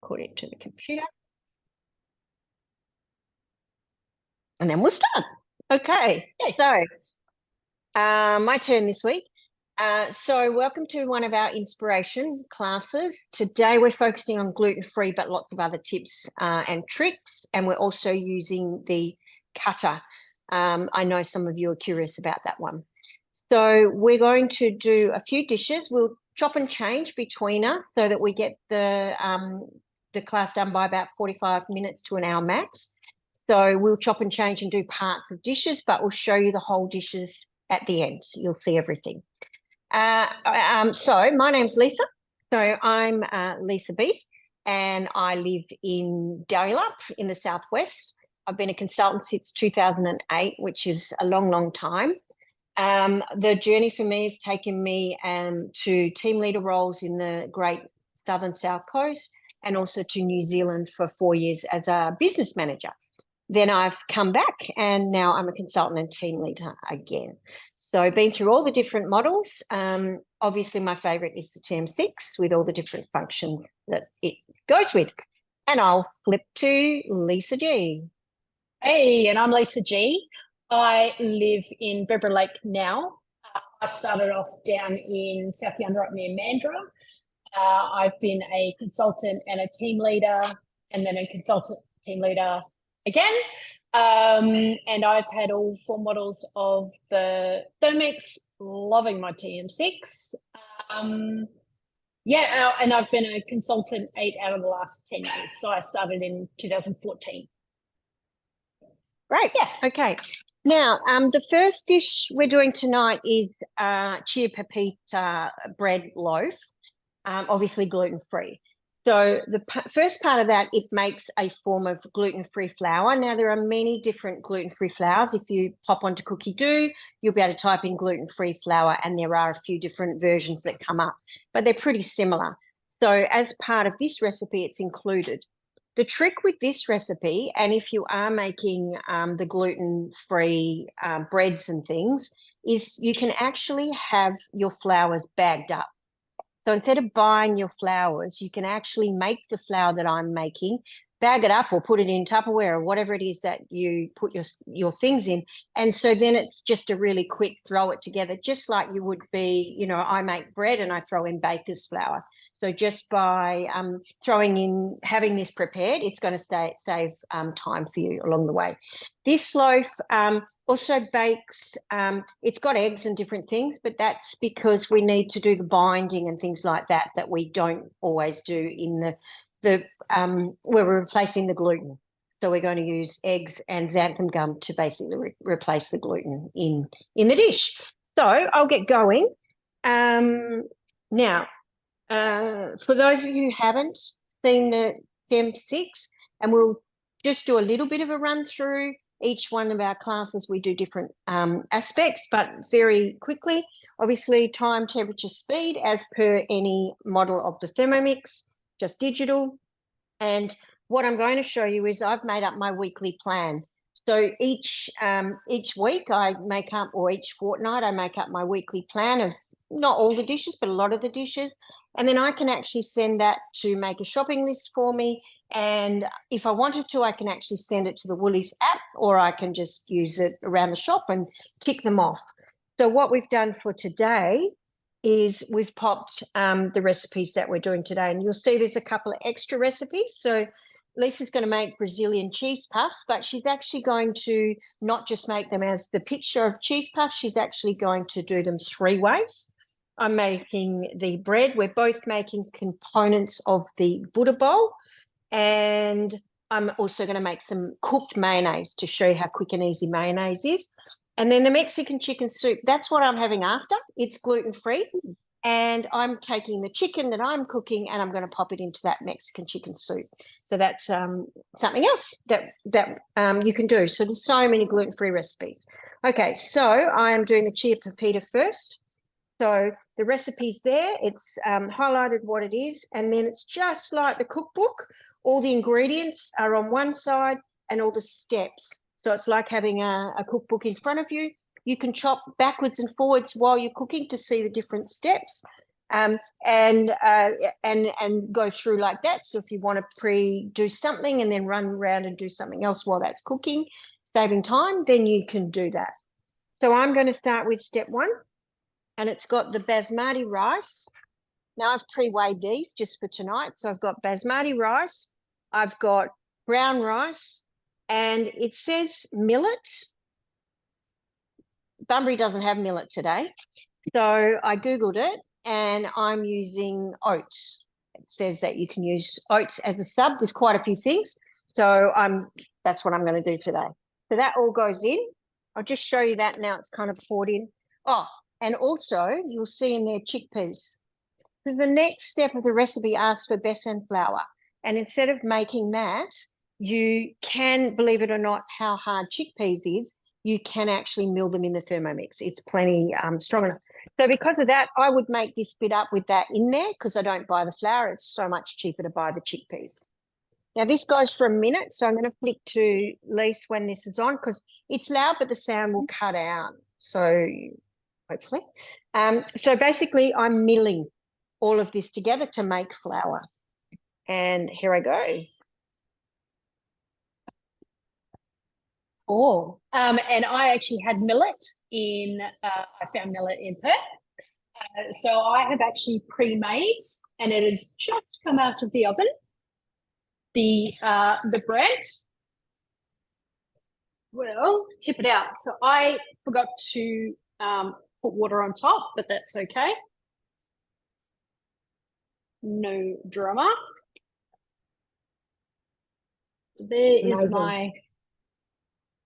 according to the computer. And then we'll start. Okay, so my turn this week. So welcome to one of our inspiration classes. Today we're focusing on gluten-free, but lots of other tips and tricks. And we're also using the cutter. I know some of you are curious about that one. So we're going to do a few dishes. We'll chop and change between us so that we get the class done by about 45 minutes to an hour max. So we'll chop and change and do parts of dishes, but we'll show you the whole dishes at the end. You'll see everything. So my name's Lisa. So I'm Lisa B, and I live in Dalyellup in the southwest. I've been a consultant since 2008, which is a long, long time. The journey for me has taken me to team leader roles in the great southern south coast and also to New Zealand for 4 years as a business manager. Then I've come back and now I'm a consultant and team leader again. So I've been through all the different models. Obviously, my favourite is the TM6 with all the different functions that it goes with. And I'll flip to Lisa G. Hey, and I'm Lisa G. I live in Beverly Lake now. I started off down in South Yunderup near Mandurah. I've been a consultant and a team leader, and then a consultant team leader again. And I've had all 4 models of the Thermomix, loving my TM6. And I've been a consultant 8 out of the last 10 years. So I started in 2014. Right, yeah, okay. Now, the first dish we're doing tonight is Chia pepita bread loaf, obviously gluten-free. So the first part of that, it makes a form of gluten-free flour. Now, there are many different gluten-free flours. If you pop onto Cookie Do, you'll be able to type in gluten-free flour, and there are a few different versions that come up, but they're pretty similar. So as part of this recipe, it's included. The trick with this recipe, and if you are making the gluten-free breads and things, is you can actually have your flours bagged up. So instead of buying your flours, you can actually make the flour that I'm making, bag it up or put it in Tupperware or whatever it is that you put your things in. And so then it's just a really quick throw it together, just like you would be, you know, I make bread and I throw in baker's flour. So just by having this prepared, it's going to save time for you along the way. This loaf also bakes, it's got eggs and different things, but that's because we need to do the binding and things like that we don't always do in where we're replacing the gluten. So we're going to use eggs and xanthan gum to basically replace the gluten in the dish. So I'll get going. Now, for those of you who haven't seen the TM6, and we'll just do a little bit of a run through each one of our classes. We do different aspects, but very quickly, obviously time, temperature, speed, as per any model of the Thermomix, just digital. And what I'm going to show you is I've made up my weekly plan. So each week I make up, or each fortnight I make up my weekly plan of not all the dishes, but a lot of the dishes. And then I can actually send that to make a shopping list for me. And if I wanted to, I can actually send it to the Woolies app, or I can just use it around the shop and tick them off. So what we've done for today is we've popped the recipes that we're doing today. And you'll see there's a couple of extra recipes. So Lisa's going to make Brazilian cheese puffs, but she's actually going to not just make them as the picture of cheese puffs, she's actually going to do them 3 ways. I'm making the bread. We're both making components of the Buddha bowl. And I'm also going to make some cooked mayonnaise to show you how quick and easy mayonnaise is. And then the Mexican chicken soup, that's what I'm having after. It's gluten-free. And I'm taking the chicken that I'm cooking and I'm going to pop it into that Mexican chicken soup. So that's something else that you can do. So there's so many gluten-free recipes. Okay, so I am doing the Chia pepita first. So the recipe's there. It's highlighted what it is. And then it's just like the cookbook. All the ingredients are on one side and all the steps. So it's like having a cookbook in front of you. You can chop backwards and forwards while you're cooking to see the different steps. and go through like that. So if you want to do something and then run around and do something else while that's cooking, saving time, then you can do that. So I'm going to start with step 1, and it's got the basmati rice. Now I've pre-weighed these just for tonight. So I've got basmati rice, I've got brown rice, and it says millet. Bunbury doesn't have millet today. So I Googled it, and I'm using oats. It says that you can use oats as a sub. There's quite a few things. So that's what I'm going to do today. So that all goes in. I'll just show you that now. It's kind of poured in. Oh, and also you'll see in there chickpeas. So the next step of the recipe asks for besan flour. And instead of making that, you can, believe it or not, how hard chickpeas is, you can actually mill them in the Thermomix. It's plenty strong enough. So because of that, I would make this bit up with that in there because I don't buy the flour. It's so much cheaper to buy the chickpeas. Now this goes for a minute, so I'm going to flick to Lise when this is on because it's loud, but the sound will cut out. So hopefully. So basically I'm milling all of this together to make flour. And here I go. Oh, and I actually had millet I found millet in Perth. So I have actually pre-made, and it has just come out of the oven. The bread, well, tip it out. So I forgot to put water on top, but that's okay. No drama. There is my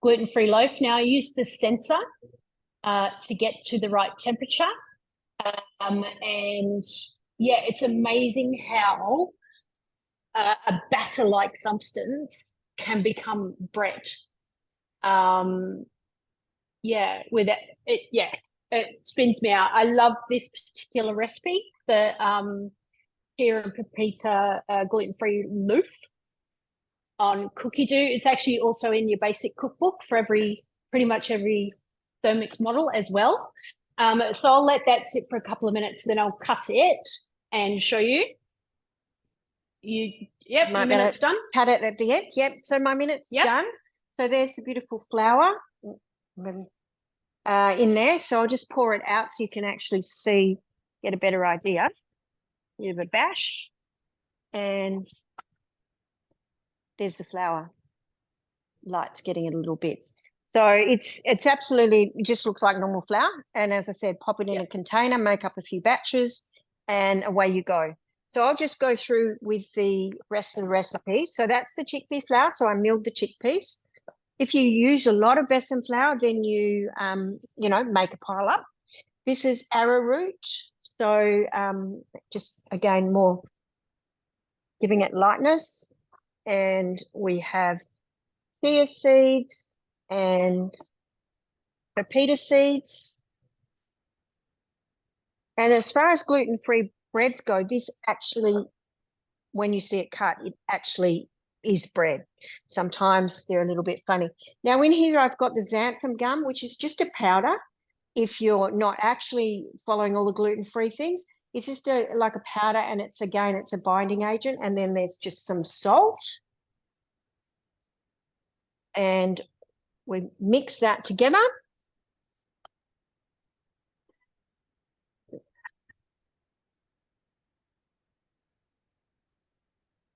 gluten-free loaf. Now I use the sensor to get to the right temperature. And yeah, it's amazing how a batter-like substance can become bread. Yeah, with it spins me out. I love this particular recipe, the Chia and pepita gluten-free loaf on cookie dough. It's actually also in your basic cookbook for pretty much every Thermomix model as well. So I'll let that sit for a couple of minutes, then I'll cut it and show you. Yep, my minute's done. Cut it at the end. Yep, so my minute's done. So there's the beautiful flour in there. So I'll just pour it out so you can actually get a better idea. Bit of a bash, and there's the flour. Light's getting it a little bit. So it's absolutely, it just looks like normal flour. And as I said, pop it in a container, make up a few batches, and away you go. So I'll just go through with the rest of the recipe. So that's the chickpea flour. So I milled the chickpeas. If you use a lot of besan flour, then you make a pile up. This is arrowroot. So just again, more giving it lightness. And we have chia seeds and pepita seeds. And as far as gluten-free breads go, this actually, when you see it cut, it actually is bread. Sometimes they're a little bit funny. Now in here, I've got the xanthan gum, which is just a powder. If you're not actually following all the gluten-free things, it's just like a powder, and it's a binding agent. And then there's just some salt. And we mix that together.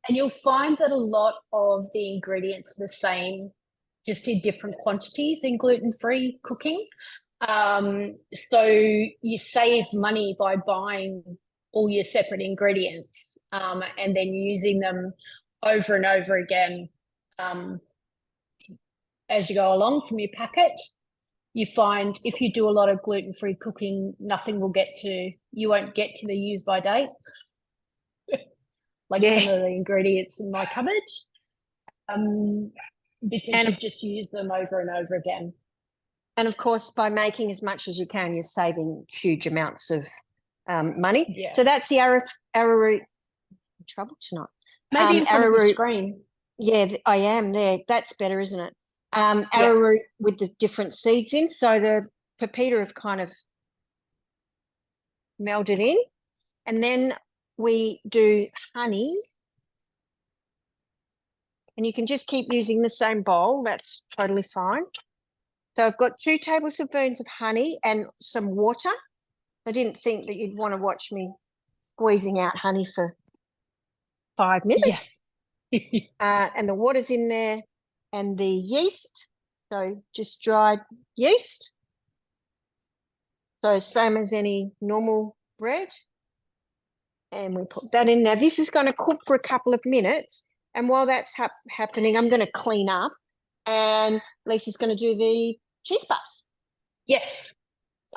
And you'll find that a lot of the ingredients are the same, just in different quantities in gluten-free cooking. So you save money by buying all your separate ingredients and then using them over and over again as you go along from your packet. You find if you do a lot of gluten-free cooking, you won't get to the use by date. Like some of the ingredients in my cupboard, because you just use them over and over again. And of course, by making as much as you can, you're saving huge amounts of money. Yeah. So that's the arrowroot. In trouble tonight. Maybe in front of the screen. Yeah, I am there. That's better, isn't it? Arrowroot with the different seeds in. So the pepita have kind of melded in. And then we do honey. And you can just keep using the same bowl. That's totally fine. So I've got 2 tablespoons of honey and some water. I didn't think that you'd want to watch me squeezing out honey for 5 minutes. Yes. And the water's in there and the yeast. So just dried yeast. So same as any normal bread. And we put that in. Now this is going to cook for a couple of minutes. And while that's happening, I'm going to clean up. And Lisa's going to do the cheese puffs. Yes.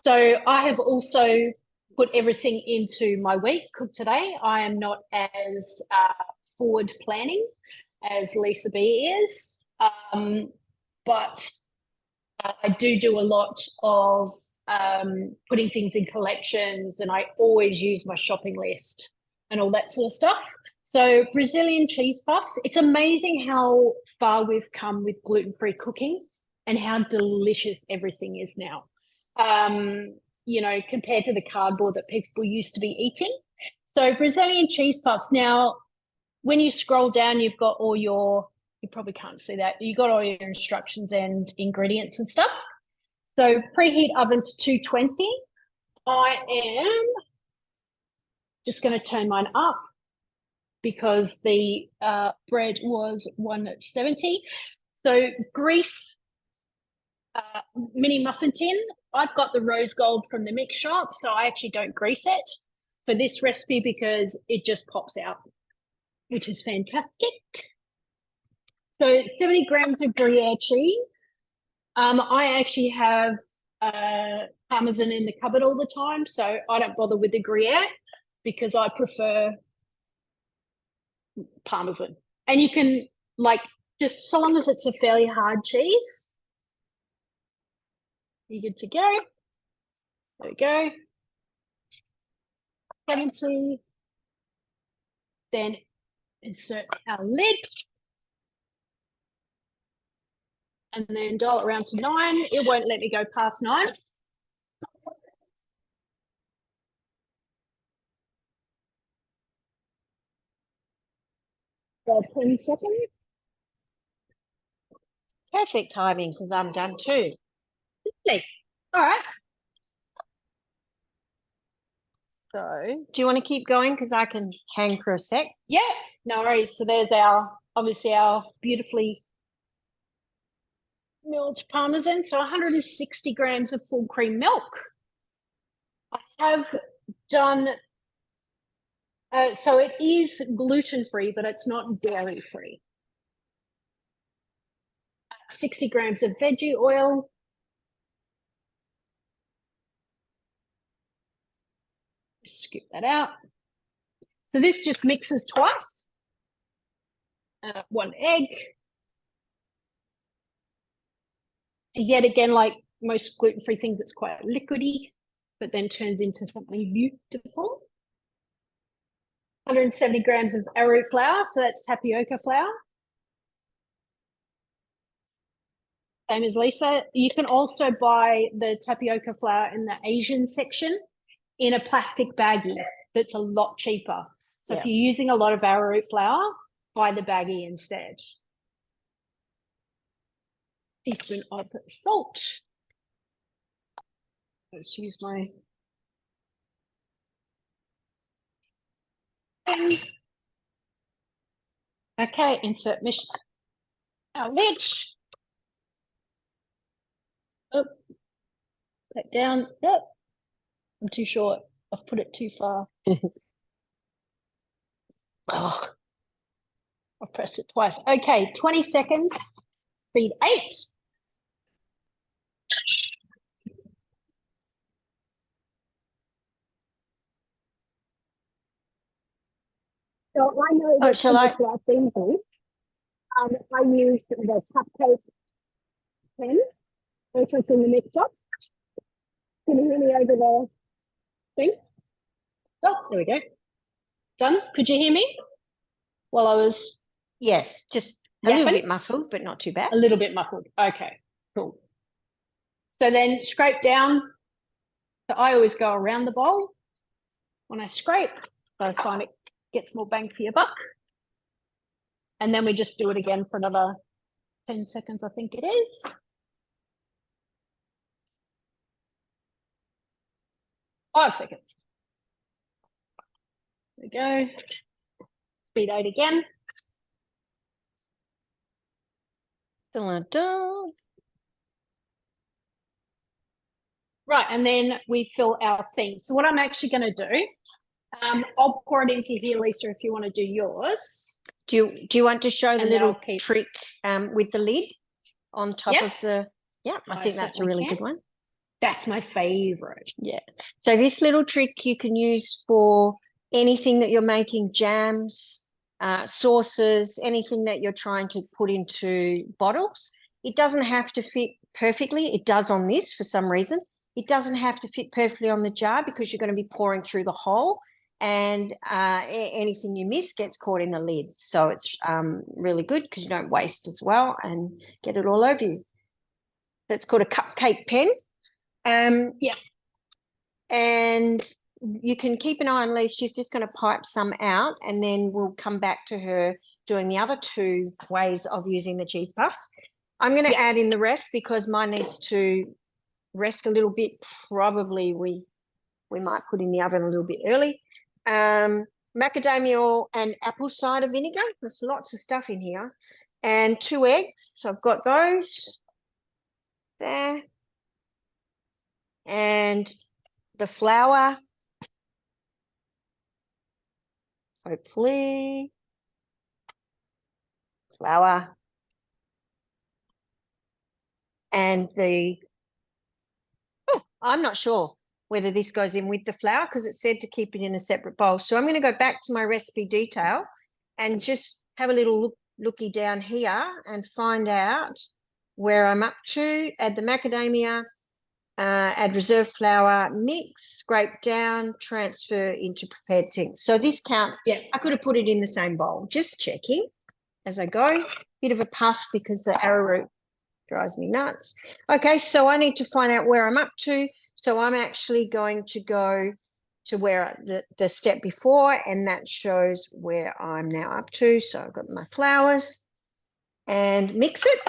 So I have also put everything into my week cooked today. I am not as forward planning as Lisa B is, but I do a lot of putting things in collections, and I always use my shopping list and all that sort of stuff. So Brazilian cheese puffs, it's amazing how far we've come with gluten-free cooking and how delicious everything is now. You know, compared to the cardboard that people used to be eating. So Brazilian cheese puffs. Now, when you scroll down, you've got all your, you probably can't see that, you've got all your instructions and ingredients and stuff. So preheat oven to 220. I am just going to turn mine up because the bread was 170. So grease mini muffin tin. I've got the rose gold from the mix shop, so I actually don't grease it for this recipe because it just pops out, which is fantastic. So 70 grams of Gruyere cheese. I actually have Parmesan in the cupboard all the time, so I don't bother with the Gruyere because I prefer Parmesan. And you can, like, just so long as it's a fairly hard cheese, you're good to go. There we go. 70. Then insert our lid. And then dial it around to 9. It won't let me go past 9. So 10 seconds. Perfect timing because I'm done too. Lovely. All right. So do you want to keep going? Because I can hang for a sec. Yeah, no worries. So there's our, obviously our beautifully milled Parmesan. So 160 grams of full cream milk. I have done, so it is gluten-free, but it's not dairy-free. 60 grams of veggie oil. Scoop that out. So this just mixes twice. 1 egg. Yet again, like most gluten-free things, it's quite liquidy, but then turns into something beautiful. 170 grams of arrowroot flour, so that's tapioca flour. Same as Lisa. You can also buy the tapioca flour in the Asian section in a plastic baggie that's a lot cheaper. So if you're using a lot of arrowroot flour, buy the baggie instead. Teaspoon of salt. Let's use my pen. Okay, insert our lid. Oh, back down. Yep. I'm too short. I've put it too far. Oh, I've pressed it twice. Okay, 20 seconds. Speed 8. So I know that shall I? I use the cupcake pen, which was in the mix up. Can you hear me over the thing? Oh, there we go. Done. Could you hear me while I was? Yes, just a little bit muffled, but not too bad. A little bit muffled. Okay, cool. So then scrape down. So I always go around the bowl. when I scrape. I find it gets more bang for your buck. And then we just do it again for another 10 seconds, I think it is. Five seconds. There we go. Speed 8 again. Dun-dun-dun. Right, and then we fill our thing. So what I'm actually going to do, I'll pour it into here, Lisa, if you want to do yours. Do you want to show the And little keep... trick with the lid on top of the? Yeah, I think that's a really good one. That's my favorite. Yeah. So this little trick you can use for anything that you're making, jams, sauces, anything that you're trying to put into bottles. It doesn't have to fit perfectly. It does on this for some reason. It doesn't have to fit perfectly on the jar because you're going to be pouring through the hole, and anything you miss gets caught in the lid. So it's really good because you don't waste as well and get it all over you. That's called a cupcake pen. Yeah. And you can keep an eye on Lise. She's just going to pipe some out, and then we'll come back to her doing the other two ways of using the cheese puffs. I'm going to add in the rest because mine needs to rest a little bit. Probably we might put in the oven a little bit early. Macadamia oil and apple cider vinegar. There's lots of stuff in here. And 2 eggs. So I've got those there. And the flour. Hopefully. Flour. And I'm not sure whether this goes in with the flour because it said to keep it in a separate bowl. So I'm going to go back to my recipe detail and just have a little looky down here and find out where I'm up to. Add the macadamia, add reserve flour, mix, scrape down, transfer into prepared things. So this counts. Yeah. I could have put it in the same bowl, just checking as I go. Bit of a puff because the arrowroot drives me nuts. Okay, so I need to find out where I'm up to. So I'm actually going to go to where the step before, and that shows where I'm now up to. So I've got my flours and mix it.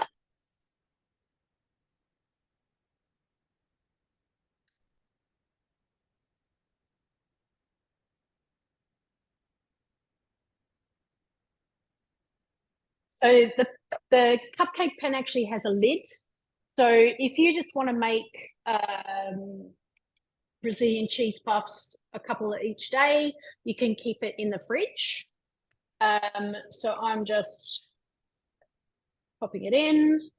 So the cupcake pan actually has a lid. So if you just want to make Brazilian cheese puffs, a couple each day, you can keep it in the fridge. So I'm just popping it in.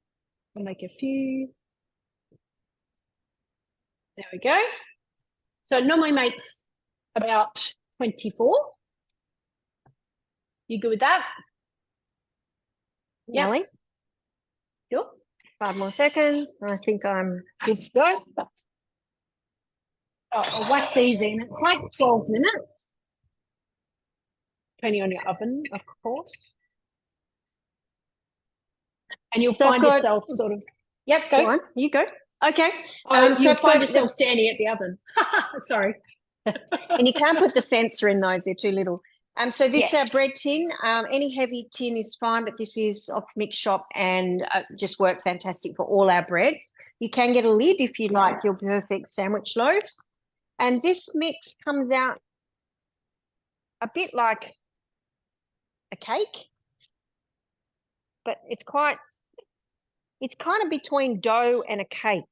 I'll make a few. There we go. So it normally makes about 24. You good with that? Nelly? Sure. 5 more seconds. I think I'm good to go. Oh, I'll whack these in. It's like 12 minutes. Depending on your oven, of course. And you'll find yourself sort of... Yep, go. Go on. You go. Okay. You'll find yourself standing at the oven. Sorry. And you can't put the sensor in those. They're too little. So this bread tin, any heavy tin is fine, but this is off Mix Shop and just work fantastic for all our breads. You can get a lid if you like your perfect sandwich loaves. And this mix comes out a bit like a cake, but it's kind of between dough and a cake.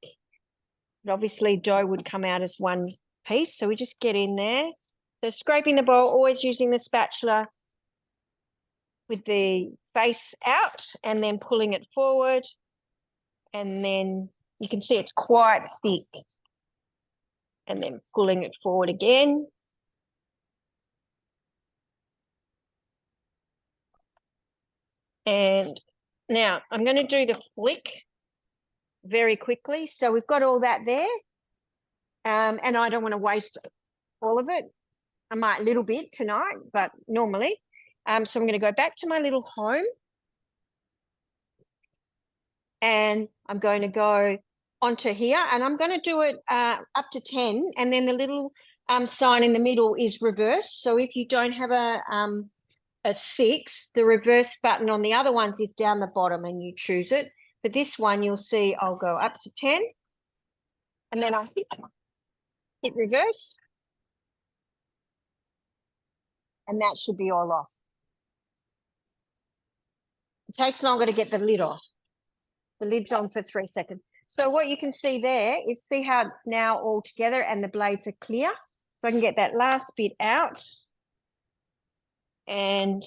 But obviously dough would come out as one piece, so we just get in there. So scraping the bowl, always using the spatula with the face out and then pulling it forward. And then you can see it's quite thick. And then pulling it forward again. And now I'm going to do the flick very quickly. So we've got all that there. And I don't want to waste all of it. I might a little bit tonight, but normally. So I'm going to go back to my little home. And I'm going to go onto here. And I'm going to do it up to 10. And then the little sign in the middle is reverse. So if you don't have a 6, the reverse button on the other ones is down the bottom and you choose it. But this one, you'll see I'll go up to 10 and then I hit reverse. And that should be all off. It takes longer to get the lid off. The lid's on for 3 seconds. So what you can see there is see how it's now all together and the blades are clear. So I can get that last bit out and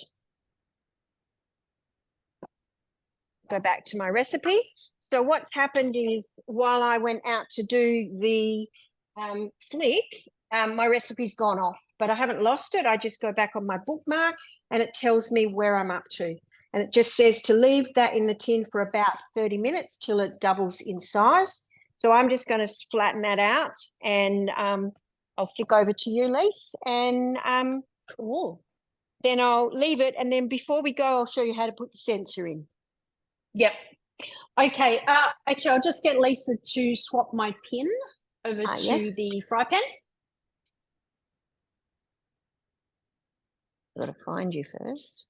go back to my recipe. So what's happened is while I went out to do the flick, my recipe's gone off, but I haven't lost it. I just go back on my bookmark and it tells me where I'm up to. And it just says to leave that in the tin for about 30 minutes till it doubles in size. So I'm just going to flatten that out and I'll flick over to you, Lise, and Cool. then I'll leave it. And then before we go, I'll show you how to put the sensor in. Yep. Okay. Actually, I'll just get Lisa to swap my pin over to Yes. the fry pan. I've got to find you first.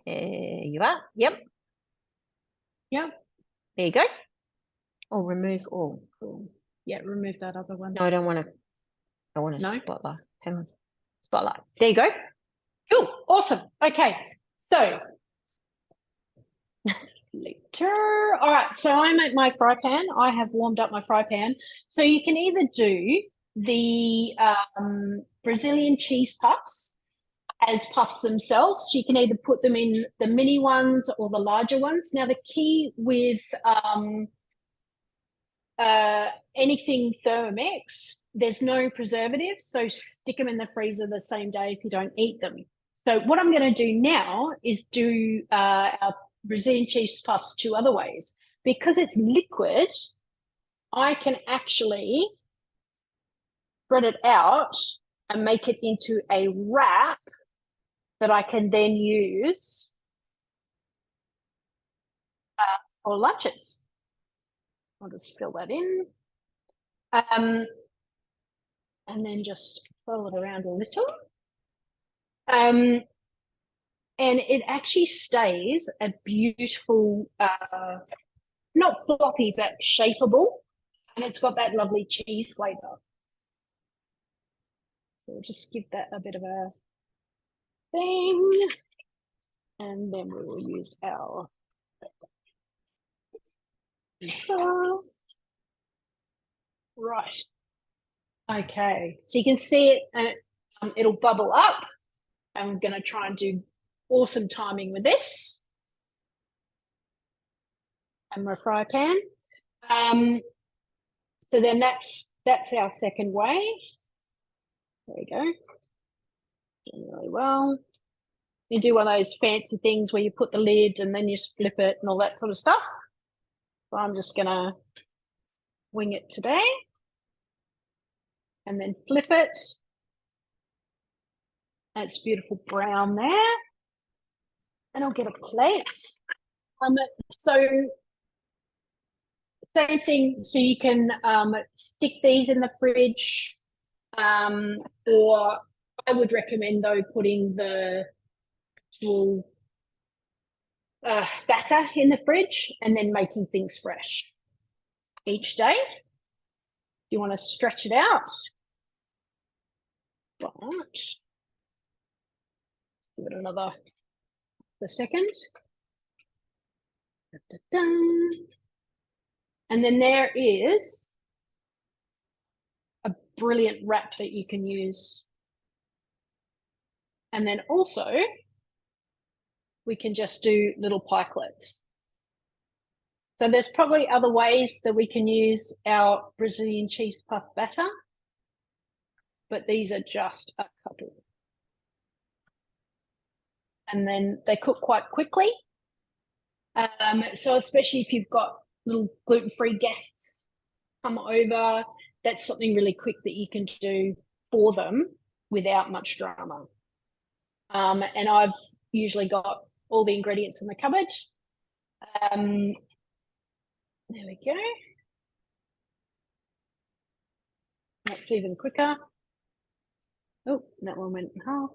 There you are. Yep. Yep. There you go. Oh, remove all. Cool. Yeah, remove that other one. No, I don't want to. I want a No? spotlight. Hang on. Spotlight. There you go. Cool. Awesome. Okay. So later. All right. So I'm at my fry pan. I have warmed up my fry pan. So you can either do the Brazilian cheese puffs as puffs themselves. You can either put them in the mini ones or the larger ones. Now, the key with anything Thermomix, there's no preservatives, so stick them in the freezer the same day if you don't eat them. So what I'm going to do now is do our Brazilian cheese puffs 2 other ways. Because it's liquid, I can actually spread it out and make it into a wrap that I can then use for lunches. I'll just fill that in. And then just roll it around a little. And it actually stays a beautiful, not floppy, but shapeable. And it's got that lovely cheese flavour. So we'll just give that a bit of a thing. And then we will use our right. Okay, so you can see it and it'll bubble up. I'm going to try and do awesome timing with this. And my fry pan. So then that's our second way. There we go. Doing really well. You do one of those fancy things where you put the lid and then you flip it and all that sort of stuff. So I'm just going to wing it today. And then flip it. And it's beautiful brown there. And I'll get a plate. So same thing. So you can stick these in the fridge, or I would recommend though putting the actual batter in the fridge and then making things fresh each day. You want to stretch it out. Right. Give it another second. Da, da, da. And then there is a brilliant wrap that you can use. And then also, we can just do little pikelets. So there's probably other ways that we can use our Brazilian cheese puff batter, but these are just a couple. And then they cook quite quickly. So especially if you've got little gluten-free guests come over, that's something really quick that you can do for them without much drama. And I've usually got all the ingredients in the cupboard. There we go. That's even quicker. Oh, that one went in half.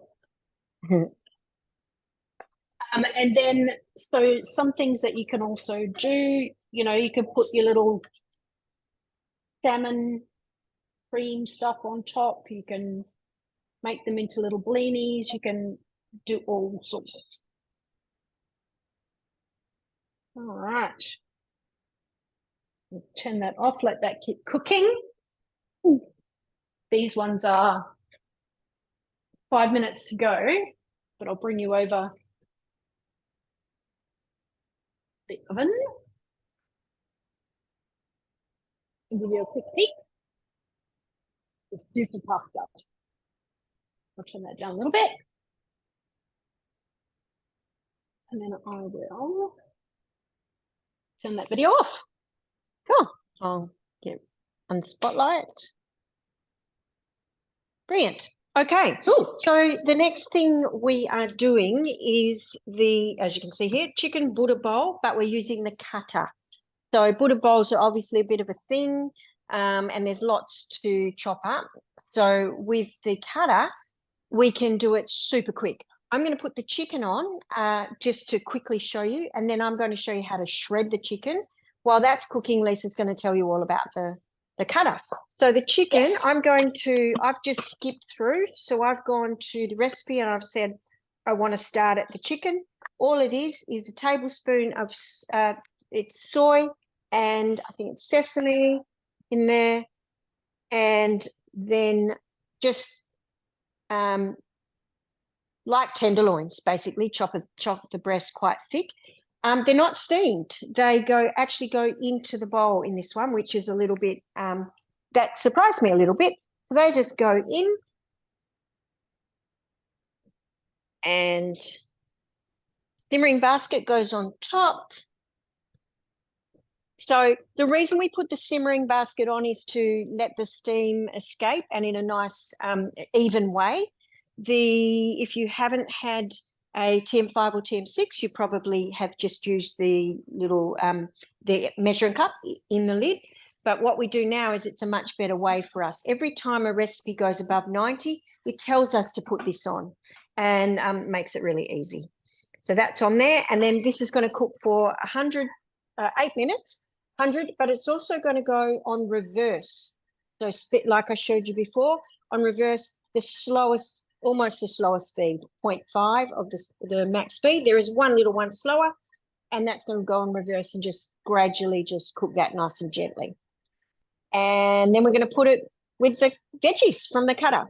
And then, so some things that you can also do, you know, you can put your little salmon cream stuff on top. You can make them into little blinis. You can do all sorts. All right. We'll turn that off, let that keep cooking. Ooh. These ones are 5 minutes to go, but I'll bring you over the oven and give you a quick peek. It's super puffed up. I'll turn that down a little bit. And then I will turn that video off. Cool. I'll get on spotlight. Brilliant. Okay. Cool. So the next thing we are doing is the, as you can see here, chicken Buddha bowl, but we're using the cutter. So Buddha bowls are obviously a bit of a thing, and there's lots to chop up. So with the cutter, we can do it super quick. I'm going to put the chicken on just to quickly show you, and then I'm going to show you how to shred the chicken. While that's cooking, Lisa's going to tell you all about the cutter. So the chicken, Yes. I've just skipped through. So I've gone to the recipe and I've said I want to start at the chicken. All it is a tablespoon of it's soy, and I think it's sesame in there, and then just like tenderloins, basically chop the breast quite thick. They're not steamed. They actually go into the bowl in this one, which is a little bit that surprised me a little bit. So they just go in, and simmering basket goes on top. So the reason we put the simmering basket on is to let the steam escape, and in a nice even way. If you haven't had a TM5 or TM6, you probably have just used the little the measuring cup in the lid. But what we do now is it's a much better way for us. Every time a recipe goes above 90, it tells us to put this on, and makes it really easy. So that's on there, and then this is going to cook for 8 minutes. 100, but it's also going to go on reverse. So like I showed you before, on reverse, the slowest, almost the slowest speed, 0.5 of the max speed. There is one little one slower, and that's going to go on reverse and just gradually just cook that nice and gently. And then we're going to put it with the veggies from the cutter.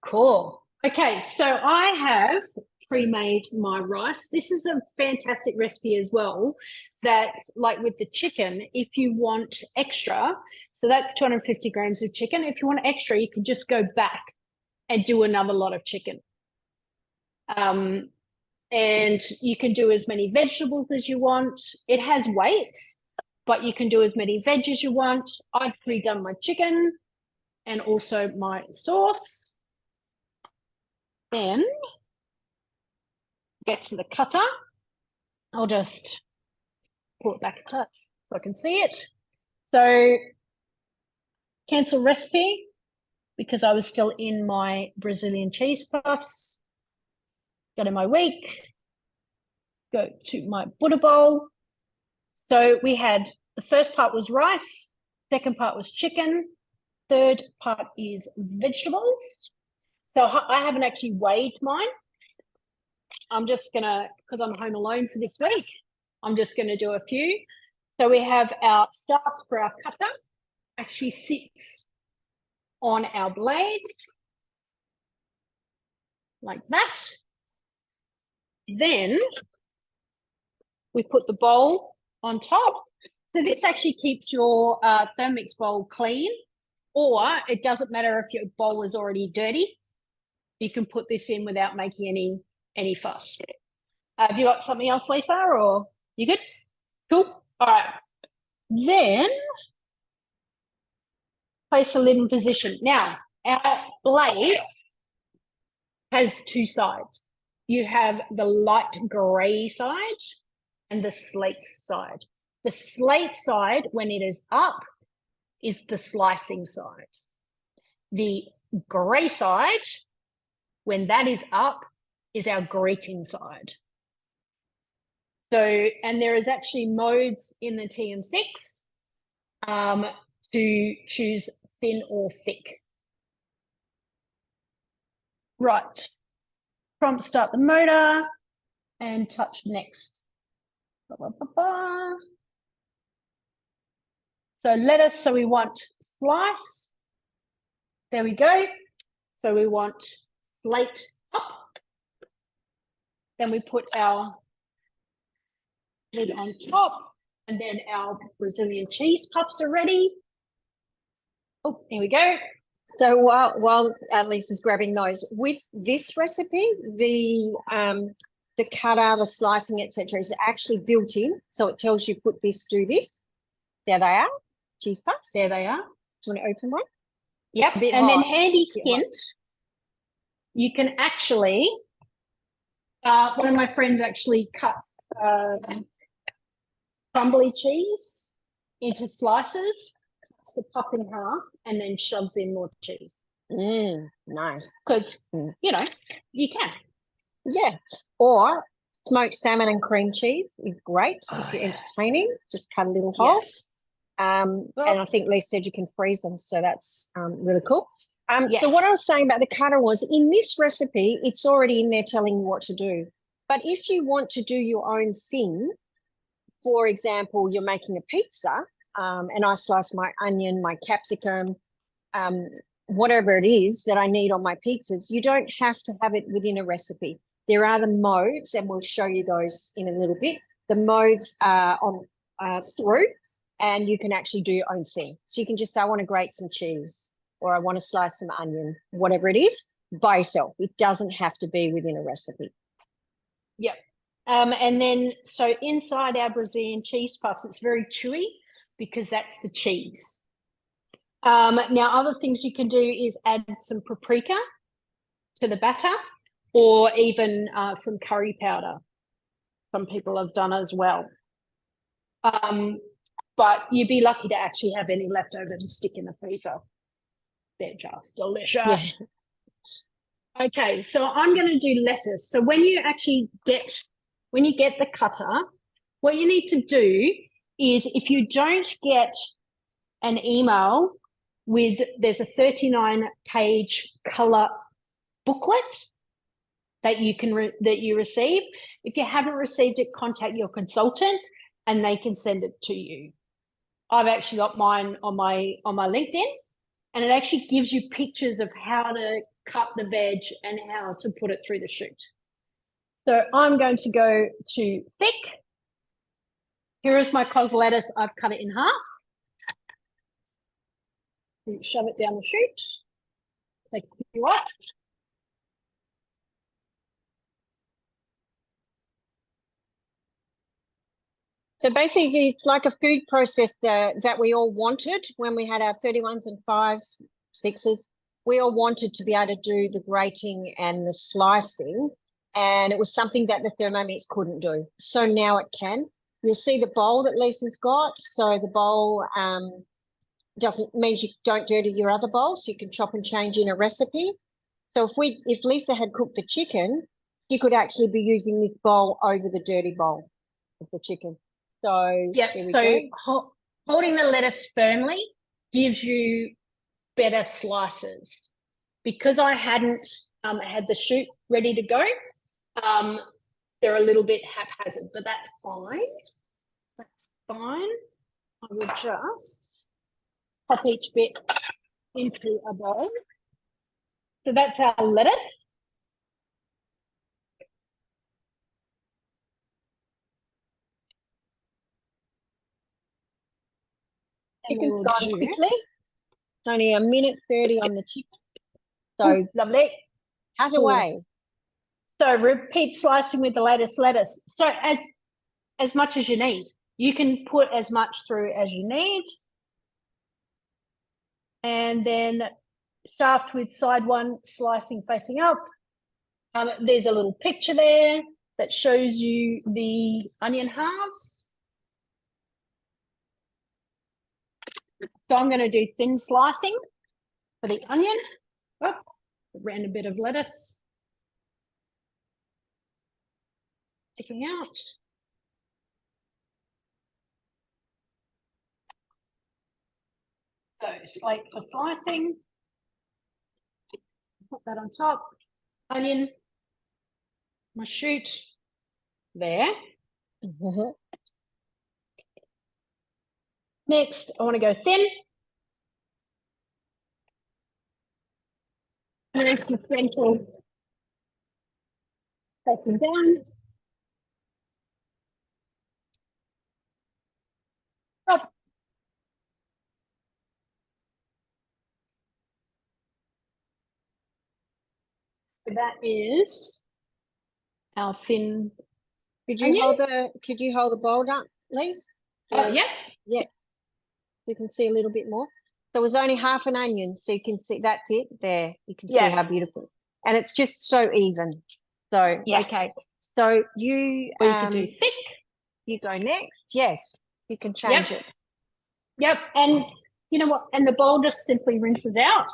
Cool. Okay, so I have pre-made my rice. This is a fantastic recipe as well, that like with the chicken, if you want extra, so that's 250 grams of chicken. If you want extra, you can just go back and do another lot of chicken. And you can do as many vegetables as you want. It has weights, but you can do as many veg as you want. I've pre-done my chicken and also my sauce. Then get to the cutter. I'll just pull it back a touch so I can see it. So cancel recipe because I was still in my Brazilian cheese puffs. Go to my week. Go to my Buddha bowl. So we had the first part was rice. Second part was chicken. Third part is vegetables. So I haven't actually weighed mine. I'm just going to, because I'm home alone for this week, I'm just going to do a few. So we have our shaft for our cutter, actually sits on our blade, like that. Then we put the bowl on top. So this actually keeps your Thermomix bowl clean, or it doesn't matter if your bowl is already dirty. You can put this in without making any fuss. Have you got something else, Lisa, or you good? Cool. All right. Then place the lid in position. Now, our blade has two sides. You have the light grey side and the slate side. The slate side, when it is up, is the slicing side. The grey side, when that is up, is our greeting side. So, and there is actually modes in the TM6 to choose thin or thick. Right. Prompt start the motor and touch next. So lettuce, so we want slice. There we go. So we want plate up. Then we put our lid on top, and then our Brazilian cheese puffs are ready. Oh, here we go. So while Lisa's grabbing those, with this recipe, the cutter, the slicing, etc., is actually built in. So it tells you put this, do this. There they are, cheese puffs. There they are. Do you want to open one? Yep. A bit and hot. then handy hint, you can actually, one of my friends actually cut crumbly cheese into slices, cuts the puff in half, and then shoves in more cheese. Nice. Because, you know, you can. Yeah. Or smoked salmon and cream cheese is great if you're entertaining. Just cut a little hole. Yes. And I think Lisa said you can freeze them, so that's really cool. Yes. So what I was saying about the cutter was, in this recipe, it's already in there telling you what to do. But if you want to do your own thing, for example, you're making a pizza, and I slice my onion, my capsicum, whatever it is that I need on my pizzas, you don't have to have it within a recipe. There are the modes, and we'll show you those in a little bit. The modes are on through, and you can actually do your own thing. So you can just say, I want to grate some cheese, or I want to slice some onion, whatever it is, by yourself. It doesn't have to be within a recipe. Yep. And then, so inside our Brazilian cheese puffs, it's very chewy because that's the cheese. Now, other things you can do is add some paprika to the batter, or even some curry powder. Some people have done as well. But you'd be lucky to actually have any left over to stick in the freezer. They're just delicious. Yeah. Okay, so I'm going to do lettuce. So when you get the cutter, what you need to do is, if you don't get an email with, there's a 39-page color booklet that you receive. If you haven't received it, contact your consultant and they can send it to you. I've actually got mine on my LinkedIn, and it actually gives you pictures of how to cut the veg and how to put it through the chute. So I'm going to go to thick. Here is my cos lettuce. I've cut it in half. And shove it down the chute. Take a few off. So basically, it's like a food process that we all wanted when we had our 31s and 5s, 6s. We all wanted to be able to do the grating and the slicing, and it was something that the Thermomix couldn't do. So now it can. You'll see the bowl that Lisa's got. So the bowl means you don't dirty your other bowl, so you can chop and change in a recipe. So if Lisa had cooked the chicken, she could actually be using this bowl over the dirty bowl of the chicken. So yeah, so holding the lettuce firmly gives you better slices. Because I hadn't had the chute ready to go, they're a little bit haphazard, but that's fine. That's fine. I will just pop each bit into a bowl. So that's our lettuce. Chicken's gone quickly. It's only 1:30 on the chicken. So ooh, lovely. cut away. So repeat slicing with the lettuce. So as much as you need. You can put as much through as you need. And then shaft with side one slicing facing up. There's a little picture there that shows you the onion halves. So I'm going to do thin slicing for the onion. Oh, a random bit of lettuce. Taking out. So slate for slicing. Put that on top. Onion. My shoot. There. Mm-hmm. Next, I want to go thin. And then some sprinkle. Taking down. Up. So that is our thin. Could you onion. hold the bowl up, Lise? Yeah. Yeah. You can see a little bit more. So it was only half an onion, so you can see that's it there. You can see how beautiful. And it's just so even. So Yeah. okay. So you Or you could do thick. You go next. Yes. You can change it. Yep. And you know what? And the bowl just simply rinses out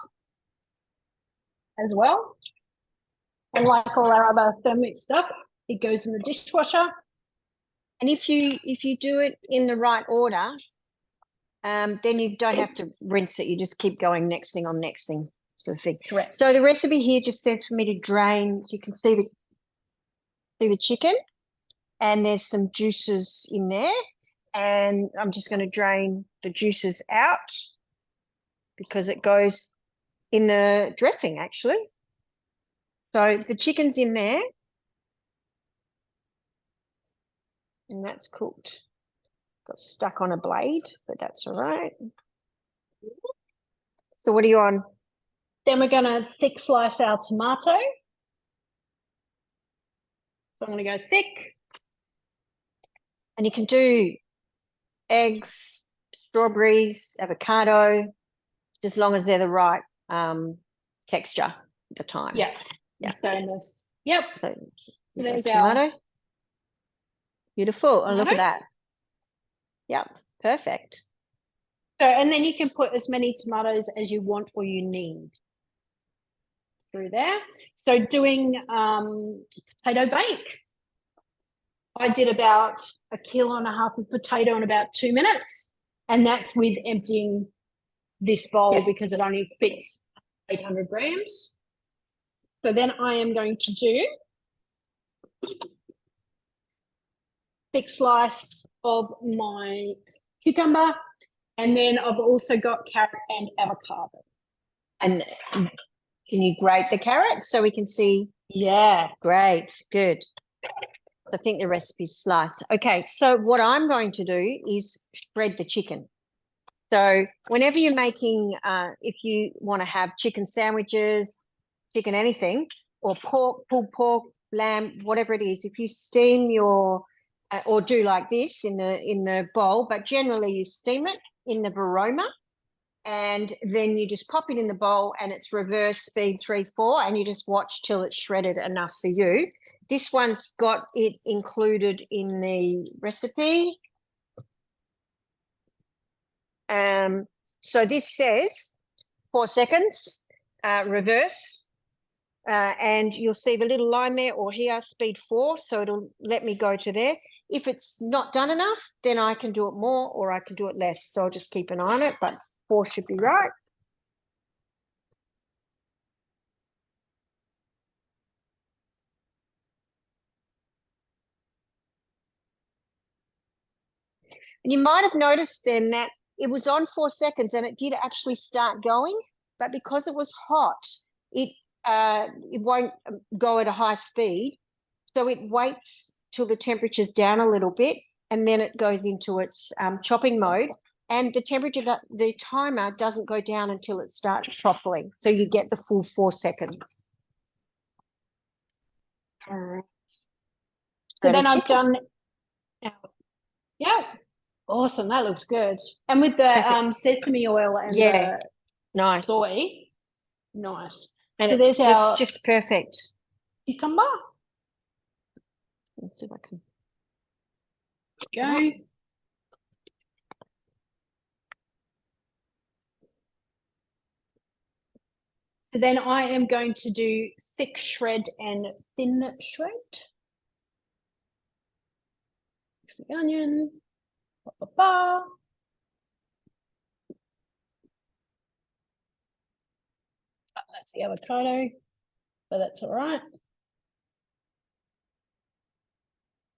as well. And like all our other Thermomix stuff, it goes in the dishwasher. And if you do it in the right order, then you don't have to rinse it. You just keep going next thing on next thing sort of thing. Correct. So the recipe here just says for me to drain. You can see the chicken, and there's some juices in there. And I'm just going to drain the juices out because it goes in the dressing, actually. So the chicken's in there. And that's cooked. Got stuck on a blade, but that's all right. So what are you on? Then we're going to thick slice our tomato. So I'm going to go thick. And you can do eggs, strawberries, avocado, as long as they're the right texture at the time. Yeah. Yeah. Yep. So there's tomato. our Beautiful. Oh, look at that. Yep. Perfect. So, and then you can put as many tomatoes as you want or you need through there. So doing potato bake. I did about 1.5 kilos of potato in about 2 minutes. And that's with emptying this bowl because it only fits 800 grams. So then I am going to do thick slice of my cucumber. And then I've also got carrot and avocado. And can you grate the carrot so we can see? Yeah. Great. Good. I think the recipe's sliced. Okay, so what I'm going to do is shred the chicken. So whenever you're making, if you want to have chicken sandwiches, chicken anything, or pork, pulled pork, lamb, whatever it is, if you steam your, or do like this in the bowl, but generally you steam it in the varoma, and then you just pop it in the bowl and it's reverse speed 3-4, and you just watch till it's shredded enough for you. This one's got it included in the recipe. So this says 4 seconds, reverse, and you'll see the little line there, or here, speed 4, so it'll let me go to there. If it's not done enough, then I can do it more or I can do it less. So I'll just keep an eye on it, but 4 should be right. And you might have noticed then that it was on 4 seconds and it did actually start going, but because it was hot, it won't go at a high speed. So it waits till the temperature's down a little bit, and then it goes into its chopping mode. And the temperature, the timer doesn't go down until it starts properly. So you get the full 4 seconds. So then I've done, yeah, awesome. That looks good. And with the sesame oil and the nice soy, nice. And so there's our just perfect cucumber. Let's see if I can go. So then I am going to do thick shred and thin shred. Mix the onion. Ba, ba, ba. That's the avocado, but that's all right.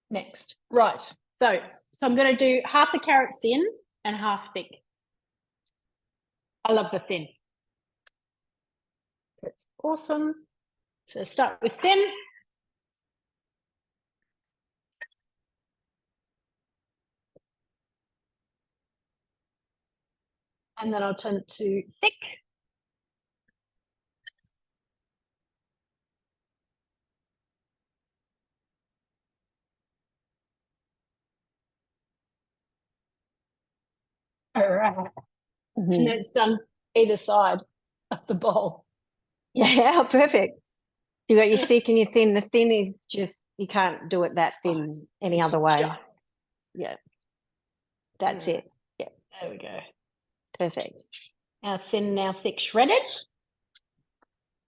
Next, right. So I'm going to do half the carrot thin and half thick. I love the thin. That's awesome. So start with thin. And then I'll turn it to thick. All right. Mm-hmm. And that's done either side of the bowl. Yeah, perfect. You got your thick and your thin. The thin is just, you can't do it that thin any other way. Just, yeah. That's it. Yeah. There we go. Perfect. Now thin, now thick shredded.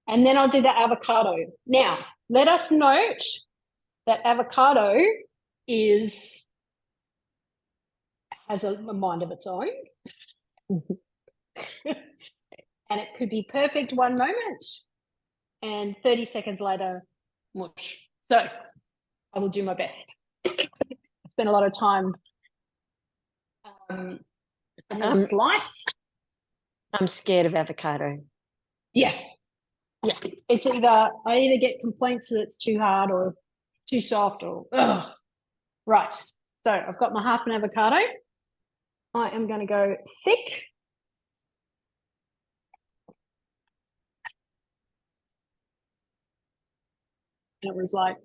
And then I'll do the avocado. Now, let us note that avocado has a mind of its own. And it could be perfect one moment and 30 seconds later, mush. So I will do my best. I spent a lot of time slice. I'm scared of avocado. Yeah. It's I either get complaints that it's too hard or too soft or right. So I've got my half an avocado. I am going to go thick. And it was like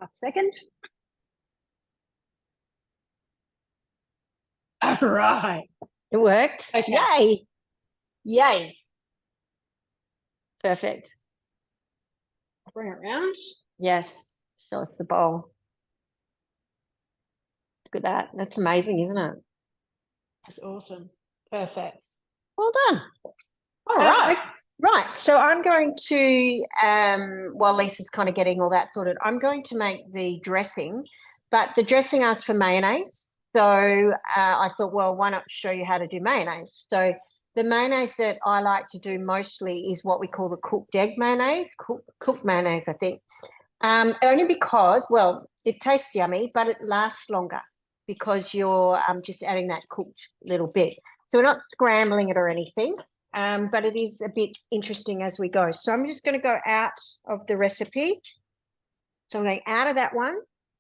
a second. All right. It worked. Okay. Yay. Yay. Perfect. Bring it around. Yes. Show us the bowl. Look at that. That's amazing, isn't it? That's awesome. Perfect. Well done. All right. Right. So I'm going to, while Lisa's kind of getting all that sorted, I'm going to make the dressing, but the dressing asks for mayonnaise. So I thought, well, why not show you how to do mayonnaise? So the mayonnaise that I like to do mostly is what we call the cooked egg mayonnaise, cooked mayonnaise, I think. Only because, well, it tastes yummy, but it lasts longer because you're just adding that cooked little bit. So we're not scrambling it or anything, but it is a bit interesting as we go. So I'm just going to go out of the recipe. So I'm going out of that one.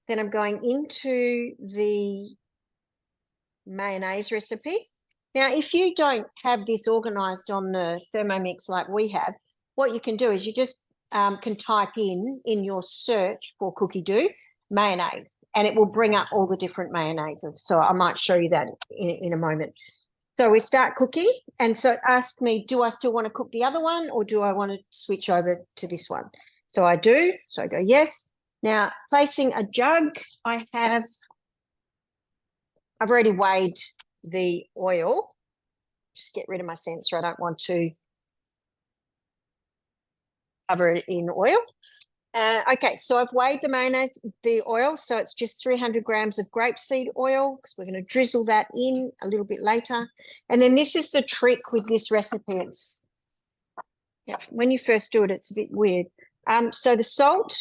Then I'm going into the mayonnaise recipe. Now, if you don't have this organized on the Thermomix like we have, what you can do is you just can type in your search for cookie dough mayonnaise, and it will bring up all the different mayonnaises. So I might show you that in a moment. So we start cooking, and so it asked me, do I still want to cook the other one, or do I want to switch over to this one? So I do. So I go yes. Now, placing a jug, I've already weighed the oil. Just get rid of my sensor. I don't want to cover it in oil. Okay, so I've weighed the oil, so it's just 300 grams of grapeseed oil, because we're going to drizzle that in a little bit later. And then this is the trick with this recipe. When you first do it, it's a bit weird. So the salt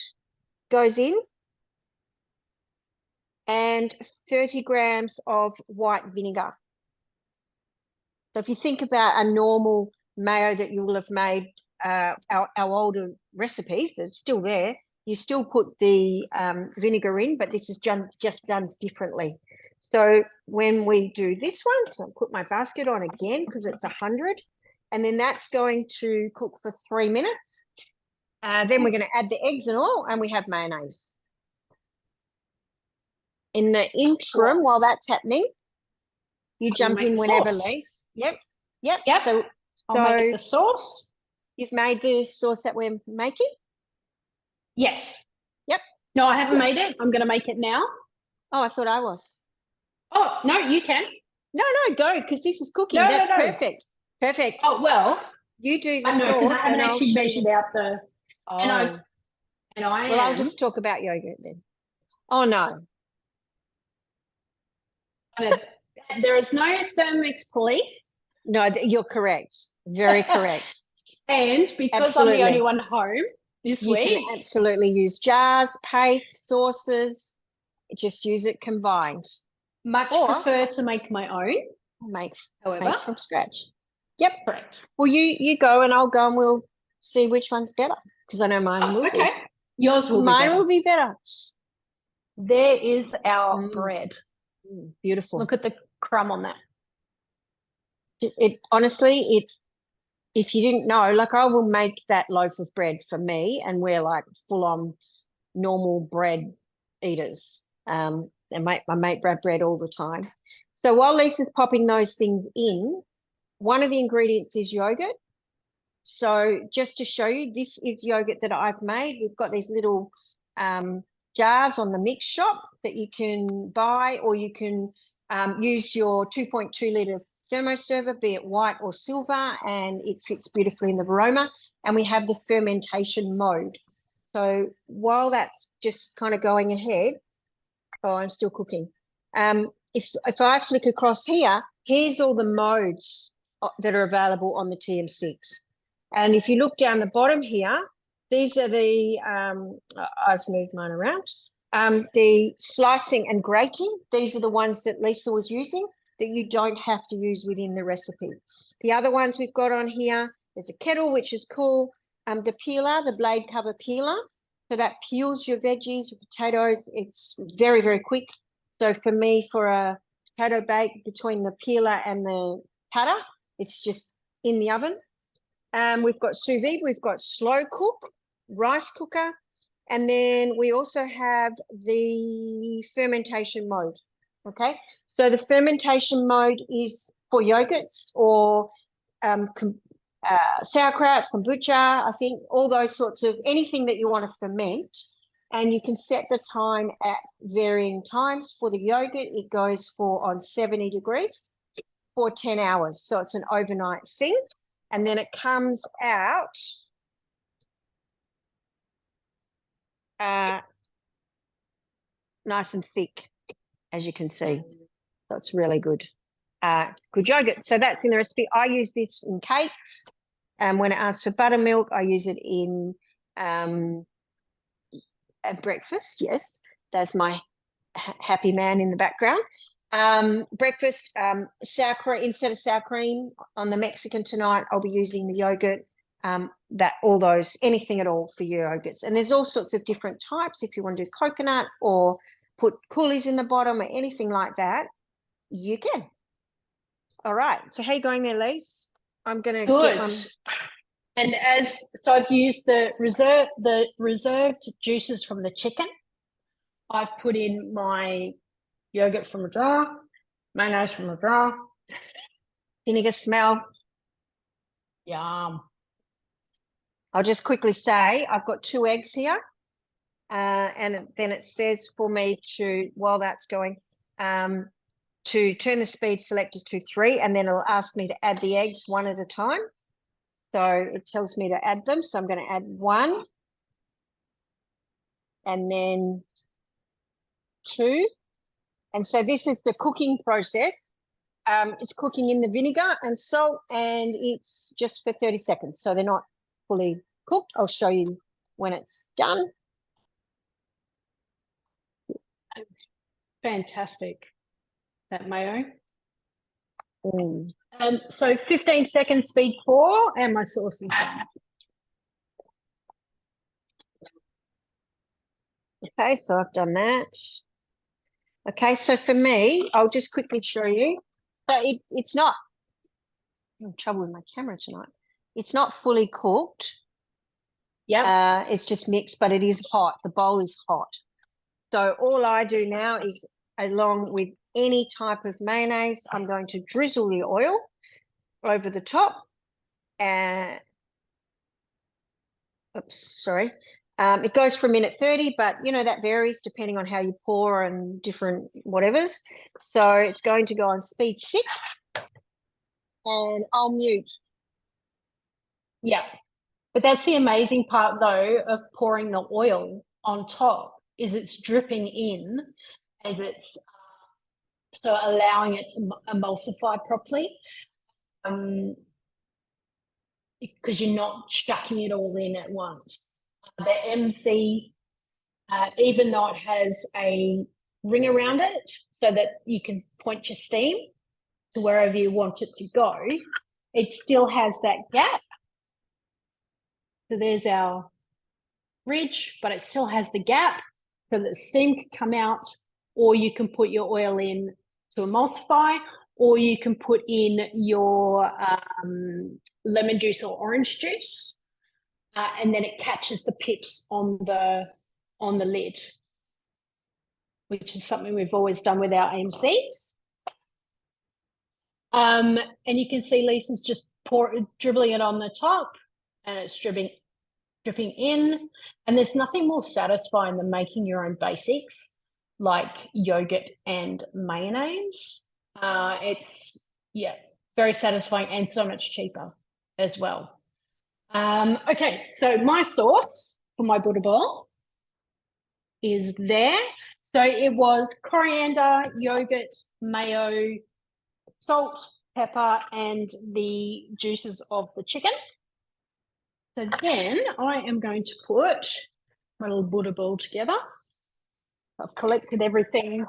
goes in, and 30 grams of white vinegar. So if you think about a normal mayo that you will have made, our older recipes, it's still there. You still put the vinegar in, but this is just done differently. So when we do this one, so I'll put my basket on again because it's 100, and then that's going to cook for 3 minutes. Then we're going to add the eggs and all, and we have mayonnaise. In the interim, while that's happening, you jump in whenever, Lise. Yep. So I'll make the sauce. You've made the sauce that we're making? Yes. Yep. No, I haven't made it. I'm going to make it now. Oh, I thought I was. Oh, no, you can. No, go, because this is cooking. No, That's no. perfect. Perfect. Oh, well, You do the I know, because I sauce haven't and I'll actually show you measured out the, and I, Oh, and I well, I'll am, just talk about yogurt then. Oh, no. there is no Thermomix police. No, you're correct. Very correct. And because I'm the only Absolutely. one home this You can week, absolutely use jars, paste, sauces. Just use it combined. much Or prefer to make my own. make However, from scratch. Yep. correct. Well, you go and I'll go and we'll see which one's better because I know mine Oh, will okay. be. Yours will be Mine better. will be better. There is our Mm, bread. beautiful. Look at the crumb on that. It honestly, if you didn't know, like I will make that loaf of bread for me, and we're like full on normal bread eaters. I make bread all the time. So while Lisa's popping those things in, one of the ingredients is yogurt. So just to show you, this is yogurt that I've made. We've got these little jars on the mix shop that you can buy, or you can use your 2.2 litre thermoserver, be it white or silver, and it fits beautifully in the Varoma. And we have the fermentation mode. So while that's just kind of going ahead, oh, I'm still cooking. If I flick across here, here's all the modes that are available on the TM6. And if you look down the bottom here, these are the, I've moved mine around, the slicing and grating. These are the ones that Lisa was using that you don't have to use within the recipe. The other ones we've got on here, there's a kettle, which is cool. The peeler, the blade cover peeler. So that peels your veggies, your potatoes. It's very, very quick. So for me, for a potato bake between the peeler and the cutter, it's just in the oven. We've got sous vide, we've got slow cook, rice cooker, and then we also have the fermentation mode. Okay, so the fermentation mode is for yogurts or sauerkrauts, kombucha, I think all those sorts of anything that you want to ferment. And you can set the time at varying times. For the yogurt, it goes for on 70 degrees for 10 hours. So it's an overnight thing. And then it comes out nice and thick, as you can see. So it's really good. Good yogurt. So that's in the recipe. I use this in cakes. When it asks for buttermilk, I use it in at breakfast. Yes, that's my happy man in the background. Breakfast, sour cream, instead of sour cream on the Mexican tonight, I'll be using the yogurt. All those, anything at all for your yogurts. And there's all sorts of different types. If you want to do coconut or put coolies in the bottom or anything like that, you can. All right. So how you going there, Lise? I'm going to get Good. And so I've used the reserved juices from the chicken. I've put in my yogurt from a jar, mayonnaise from a jar. vinegar smell. Yum. I'll just quickly say I've got 2 eggs here. And then it says for me to, while that's going, to turn the speed selector to 3, and then it'll ask me to add the eggs one at a time. So it tells me to add them. So I'm going to add 1 and then 2. And so this is the cooking process. It's cooking in the vinegar and salt, and it's just for 30 seconds. So they're not fully cooked. I'll show you when it's done. Fantastic. That mayo. Mm. So 15 seconds speed 4, and my sauce is done. Okay, so I've done that. Okay, so for me, I'll just quickly show you. But it's not, I'm in trouble with my camera tonight. It's not fully cooked. Yep. It's just mixed, but it is hot. The bowl is hot. So all I do now is, along with any type of mayonnaise, I'm going to drizzle the oil over the top. And oops, sorry. It goes for a minute 30, but you know that varies depending on how you pour and different whatevers. So it's going to go on speed 6, and I'll mute. Yeah. But that's the amazing part, though, of pouring the oil on top, is it's dripping in as it's so allowing it to emulsify properly. Because you're not chucking it all in at once. The MC, even though it has a ring around it so that you can point your steam to wherever you want it to go, it still has that gap. So there's our ridge, but it still has the gap so that steam can come out, or you can put your oil in to emulsify, or you can put in your lemon juice or orange juice, and then it catches the pips on the lid, which is something we've always done with our AMCs. And you can see Lisa's just dribbling it on the top, and it's dripping in. And there's nothing more satisfying than making your own basics like yogurt and mayonnaise. It's very satisfying and so much cheaper as well. Okay, so my sauce for my Buddha bowl is there. So it was coriander, yogurt, mayo, salt, pepper, and the juices of the chicken. So then I am going to put my little Buddha bowl together. I've collected everything.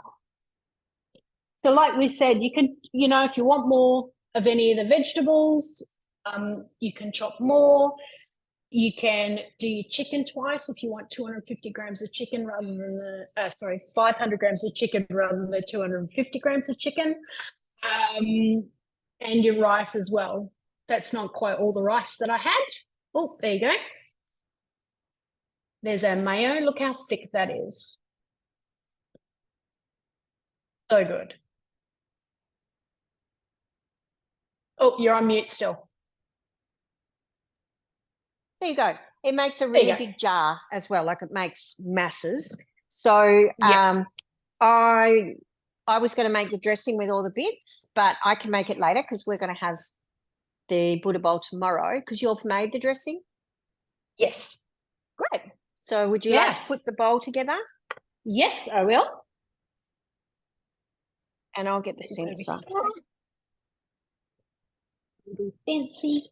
So like we said, you can, if you want more of any of the vegetables, you can chop more. You can do your chicken twice if you want 250 grams of chicken rather than 500 grams of chicken rather than the 250 grams of chicken. And your rice as well. That's not quite all the rice that I had. Oh, there you go. There's our mayo. Look how thick that is. So good. Oh, you're on mute still. There you go. It makes a really big jar as well, like it makes masses. So I was going to make the dressing with all the bits, but I can make it later because we're going to have the Buddha bowl tomorrow because you've made the dressing. Yes. Great. So would you like to put the bowl together? Yes, I will. And I'll get the sensor. Fancy.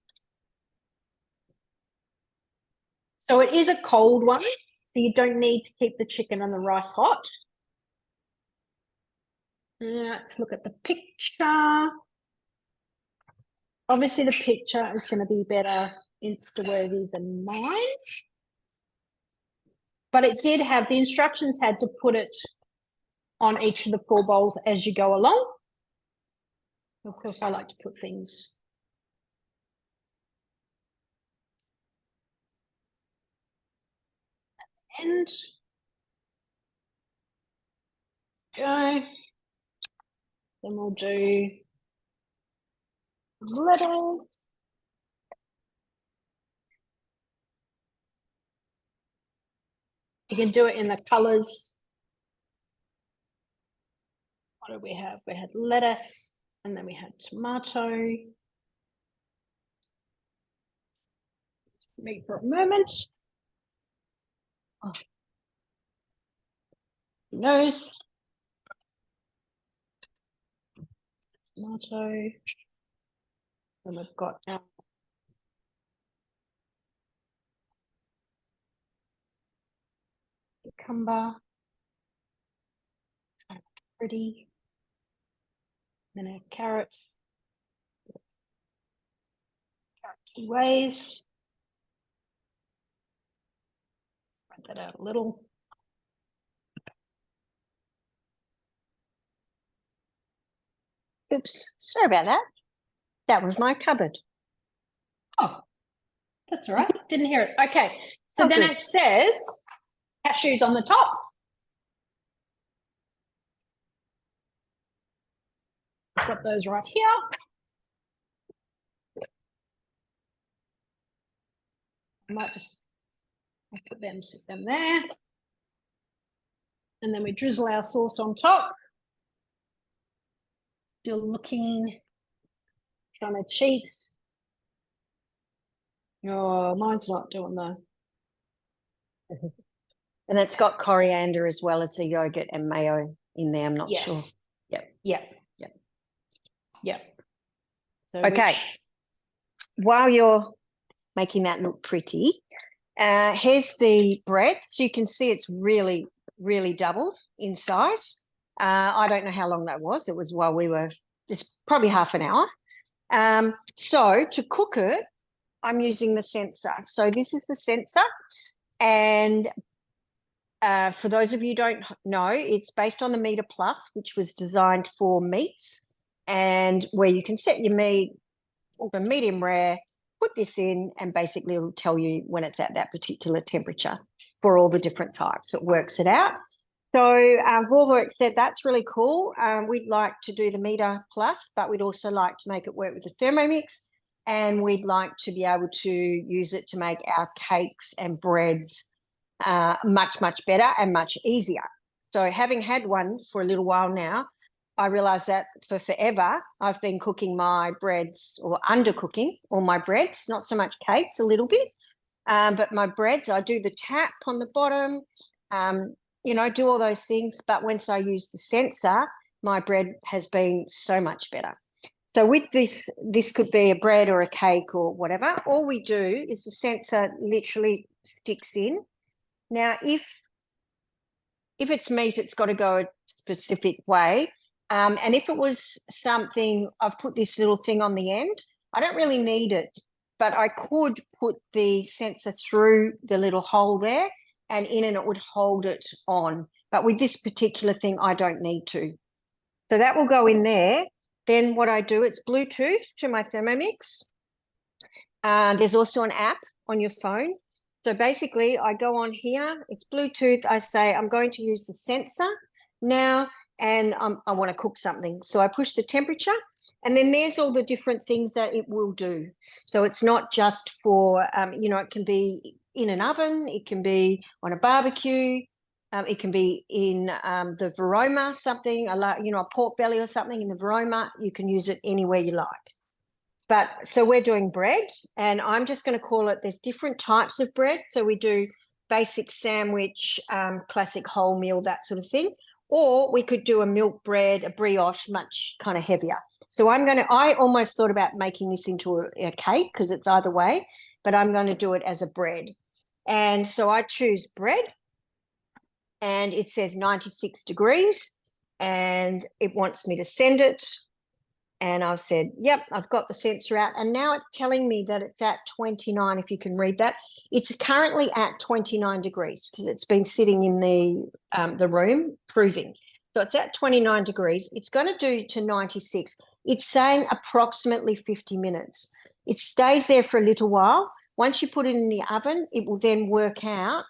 So it is a cold one, so you don't need to keep the chicken and the rice hot. Let's look at the picture. Obviously, the picture is going to be better Insta-worthy than mine. But it did have, the instructions had to put it on each of the 4 bowls as you go along. Of course, I like to put things. And go. Then we'll do lettuce. You can do it in the colors. What did we have? We had lettuce, and then we had tomato. Wait for a moment. Oh. Nose. Tomato. And we've got our cucumber. Pretty. Then our carrot. Carrot 2 ways. Spread that out a little. Oops, sorry about that. That was my cupboard. Oh, that's all right. Didn't hear it. Okay, so then it says cashews on the top. I've got those right here. I might just put them, sit them there. And then we drizzle our sauce on top. Still looking, trying to cheat. Oh, mine's not doing that. And it's got coriander as well as the yogurt and mayo in there. I'm not sure. Yes. Yep. Yep. Yep. Yep. So Okay. While you're making that look pretty, here's the bread. So you can see it's really, really doubled in size. I don't know how long that was. It was while it's probably half an hour. So to cook it, I'm using the sensor. So this is the sensor. And for those of you who don't know, it's based on the Meter Plus, which was designed for meats, and where you can set your meat for medium rare, put this in, and basically it'll tell you when it's at that particular temperature for all the different types. It works it out. So Vorwerk said that's really cool. We'd like to do the Meter Plus, but we'd also like to make it work with the Thermomix, and we'd like to be able to use it to make our cakes and breads much, much better and much easier. So having had one for a little while now, I realized that for forever, I've been cooking my breads or undercooking all my breads, not so much cakes, a little bit, but my breads, I do the tap on the bottom, do all those things. But once I use the sensor, my bread has been so much better. So with this could be a bread or a cake or whatever. All we do is the sensor literally sticks in. Now, if it's meat, it's got to go a specific way. And if it was something, I've put this little thing on the end. I don't really need it, but I could put the sensor through the little hole there and in, and it would hold it on. But with this particular thing, I don't need to. So that will go in there. Then what I do, it's Bluetooth to my Thermomix. There's also an app on your phone. So basically, I go on here, it's Bluetooth. I say, I'm going to use the sensor now, and I want to cook something. So I push the temperature, and then there's all the different things that it will do. So it's not just for, it can be in an oven, it can be on a barbecue, it can be in the Varoma, something, a pork belly or something in the Varoma. You can use it anywhere you like. But so we're doing bread, and I'm just going to call it, there's different types of bread. So we do basic sandwich, classic wholemeal, that sort of thing. Or we could do a milk bread, a brioche, much kind of heavier. So I almost thought about making this into a cake because it's either way, but I'm going to do it as a bread. And so I choose bread, and it says 96 degrees, and it wants me to send it. And I've said, yep, I've got the sensor out. And now it's telling me that it's at 29, if you can read that. It's currently at 29 degrees because it's been sitting in the room proving. So it's at 29 degrees. It's going to do to 96. It's saying approximately 50 minutes. It stays there for a little while. Once you put it in the oven, it will then work out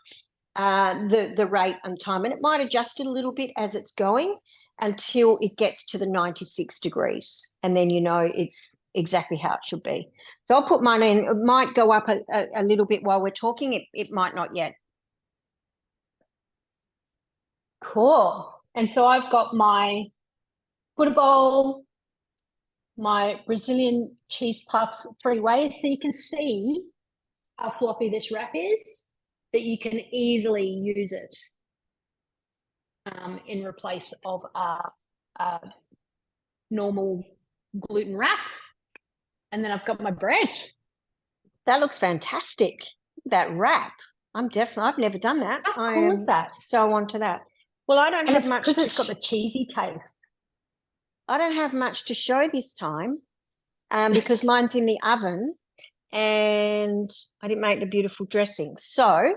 the rate and time. And it might adjust it a little bit as it's going until it gets to the 96 degrees. And then it's exactly how it should be. So I'll put mine in. It might go up a little bit while we're talking. It might not yet. Cool. And so I've got my Buddha bowl, my Brazilian cheese puffs 3 ways. So you can see how floppy this wrap is, that you can easily use it in replace of a normal gluten wrap. And then I've got my bread. That looks fantastic. That wrap. I've never done that. How cool is that? So onto that. Well, I don't have much because it's got the cheesy taste. I don't have much to show this time because mine's in the oven and I didn't make the beautiful dressing. So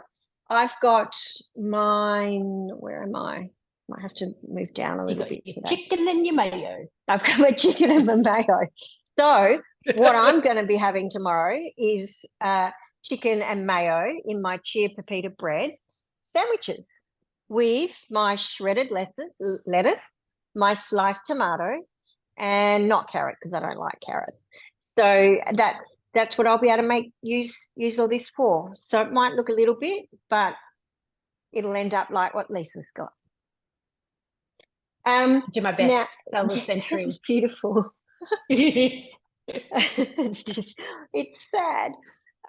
I've got mine. Where am I? Might have to move down a little bit. Your chicken and your mayo. I've got my chicken and my mayo. So what I'm going to be having tomorrow is chicken and mayo in my Chia pepita bread sandwiches with my shredded lettuce, my sliced tomato, and not carrot because I don't like carrot. So that's what I'll be able to use all this for. So it might look a little bit, but it'll end up like what Lisa's got. Do my best. That was century. It's beautiful. It's sad.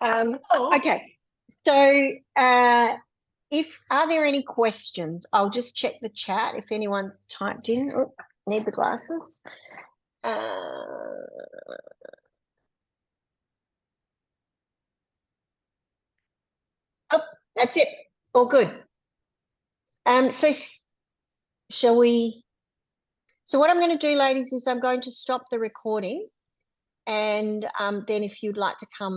Oh. Okay. So are there any questions? I'll just check the chat if anyone's typed in. Oh, need the glasses. Oh, that's it. All good. So shall we? So what I'm going to do, ladies, is I'm going to stop the recording, and then if you'd like to come